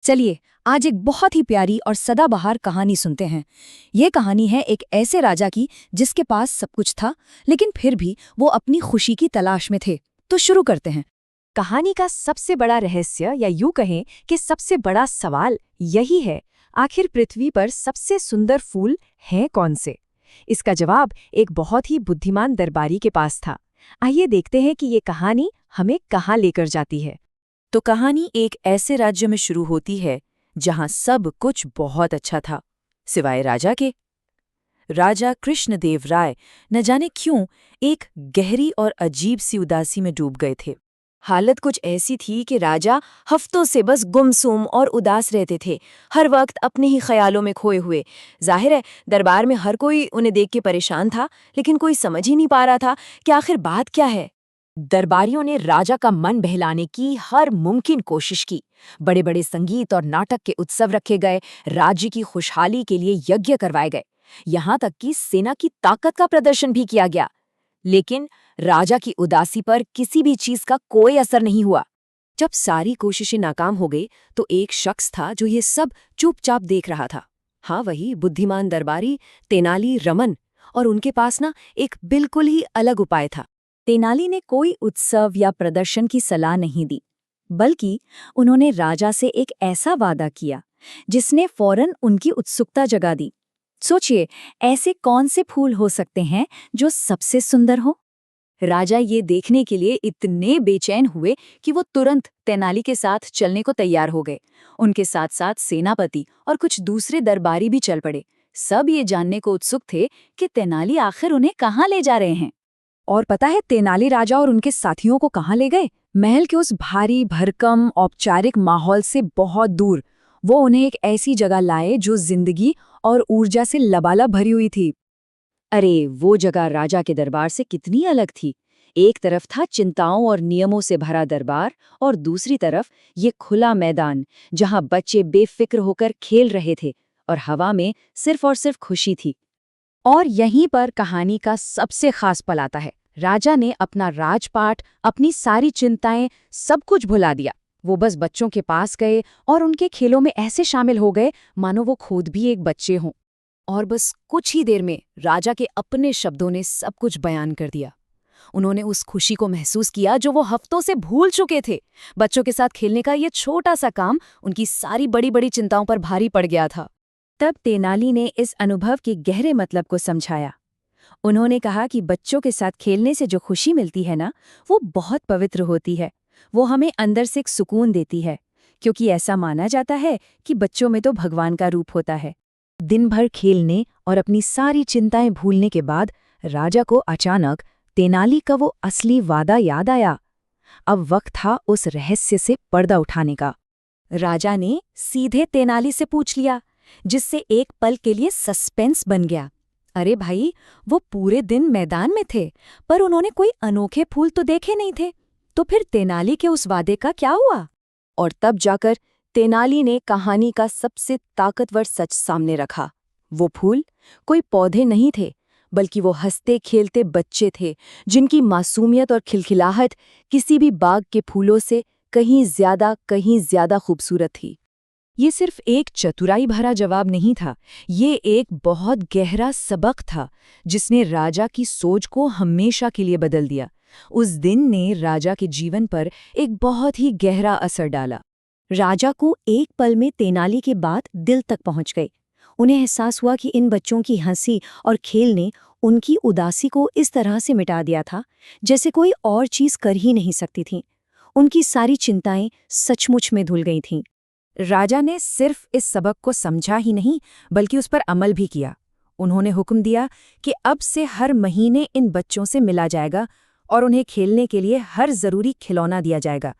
चलिए आज एक बहुत ही प्यारी और सदाबहार कहानी सुनते हैं। ये कहानी है एक ऐसे राजा की जिसके पास सब कुछ था, लेकिन फिर भी वो अपनी खुशी की तलाश में थे। तो शुरू करते हैं। कहानी का सबसे बड़ा रहस्य या यूं कहें कि सबसे बड़ा सवाल यही है, आखिर पृथ्वी पर सबसे सुंदर फूल हैं कौन से? इसका जवाब एक बहुत ही बुद्धिमान दरबारी के पास था। आइए देखते हैं कि ये कहानी हमें कहाँ लेकर जाती है। तो कहानी एक ऐसे राज्य में शुरू होती है जहां सब कुछ बहुत अच्छा था, सिवाय राजा के। राजा कृष्णदेव राय न जाने क्यों एक गहरी और अजीब सी उदासी में डूब गए थे। हालत कुछ ऐसी थी कि राजा हफ्तों से बस गुमसुम और उदास रहते थे, हर वक्त अपने ही ख्यालों में खोए हुए। जाहिर है दरबार में हर कोई उन्हें देख के परेशान था, लेकिन कोई समझ ही नहीं पा रहा था कि आखिर बात क्या है। दरबारियों ने राजा का मन बहलाने की हर मुमकिन कोशिश की। बड़े बड़े संगीत और नाटक के उत्सव रखे गए, राज्य की खुशहाली के लिए यज्ञ करवाए गए, यहाँ तक कि सेना की ताकत का प्रदर्शन भी किया गया। लेकिन राजा की उदासी पर किसी भी चीज का कोई असर नहीं हुआ। जब सारी कोशिशें नाकाम हो गई तो एक शख्स था जो ये सब चुपचाप देख रहा था। हाँ, वही बुद्धिमान दरबारी तेनाली रमन। और उनके पास ना एक बिल्कुल ही अलग उपाय था। तेनाली ने कोई उत्सव या प्रदर्शन की सलाह नहीं दी, बल्कि उन्होंने राजा से एक ऐसा वादा किया जिसने फौरन उनकी उत्सुकता जगा दी। सोचिए, ऐसे कौन से फूल हो सकते हैं जो सबसे सुंदर हो? राजा ये देखने के लिए इतने बेचैन हुए कि वो तुरंत तेनाली के साथ चलने को तैयार हो गए। उनके साथ साथ सेनापति और कुछ दूसरे दरबारी भी चल पड़े। सब ये जानने को उत्सुक थे कि तेनाली आखिर उन्हें कहाँ ले जा रहे हैं। और पता है तेनाली राजा और उनके साथियों को कहाँ ले गए? महल के उस भारी भरकम औपचारिक माहौल से बहुत दूर। वो उन्हें एक ऐसी जगह लाए जो जिंदगी और ऊर्जा से लबालब भरी हुई थी। अरे वो जगह राजा के दरबार से कितनी अलग थी। एक तरफ था चिंताओं और नियमों से भरा दरबार, और दूसरी तरफ ये खुला मैदान जहां बच्चे बेफिक्र होकर खेल रहे थे और हवा में सिर्फ और सिर्फ खुशी थी। और यहीं पर कहानी का सबसे खास पल आता है। राजा ने अपना राजपाट, अपनी सारी चिंताएं, सब कुछ भुला दिया। वो बस बच्चों के पास गए और उनके खेलों में ऐसे शामिल हो गए मानो वो खुद भी एक बच्चे हों। और बस कुछ ही देर में राजा के अपने शब्दों ने सब कुछ बयान कर दिया। उन्होंने उस खुशी को महसूस किया जो वो हफ्तों से भूल चुके थे। बच्चों के साथ खेलने का ये छोटा सा काम उनकी सारी बड़ी बड़ी चिंताओं पर भारी पड़ गया था। तब तेनाली ने इस अनुभव के गहरे मतलब को समझाया। उन्होंने कहा कि बच्चों के साथ खेलने से जो खुशी मिलती है ना, वो बहुत पवित्र होती है। वो हमें अंदर से एक सुकून देती है, क्योंकि ऐसा माना जाता है कि बच्चों में तो भगवान का रूप होता है। दिन भर खेलने और अपनी सारी चिंताएं भूलने के बाद राजा को अचानक तेनाली का वो असली वादा याद आया। अब वक्त था उस रहस्य से पर्दा उठाने का। राजा ने सीधे तेनाली से पूछ लिया, जिससे एक पल के लिए सस्पेंस बन गया। अरे भाई, वो पूरे दिन मैदान में थे, पर उन्होंने कोई अनोखे फूल तो देखे नहीं थे। तो फिर तेनाली के उस वादे का क्या हुआ? और तब जाकर तेनाली ने कहानी का सबसे ताकतवर सच सामने रखा। वो फूल कोई पौधे नहीं थे, बल्कि वो हंसते खेलते बच्चे थे, जिनकी मासूमियत और खिलखिलाहट किसी भी बाग के फूलों से कहीं ज्यादा खूबसूरत थी। ये सिर्फ एक चतुराई भरा जवाब नहीं था, ये एक बहुत गहरा सबक था जिसने राजा की सोच को हमेशा के लिए बदल दिया। उस दिन ने राजा के जीवन पर एक बहुत ही गहरा असर डाला। राजा को एक पल में तेनाली की बात दिल तक पहुंच गई। उन्हें एहसास हुआ कि इन बच्चों की हंसी और खेल ने उनकी उदासी को इस तरह से मिटा दिया था जैसे कोई और चीज कर ही नहीं सकती थी। उनकी सारी चिंताएं सचमुच में धुल गई थीं। राजा ने सिर्फ इस सबक को समझा ही नहीं, बल्कि उस पर अमल भी किया। उन्होंने हुक्म दिया कि अब से हर महीने इन बच्चों से मिला जाएगा और उन्हें खेलने के लिए हर जरूरी खिलौना दिया जाएगा,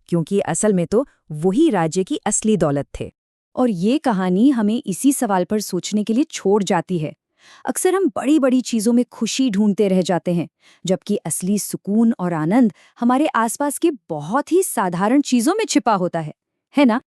क्योंकि असल में तो वही राज्य की असली दौलत थे। और ये कहानी हमें इसी सवाल पर सोचने के लिए छोड़ जाती है। अक्सर हम बड़ी बड़ी चीजों में खुशी ढूंढते रह जाते हैं, जबकि असली सुकून और आनंद हमारे आसपास के बहुत ही साधारण चीजों में छिपा होता है ना?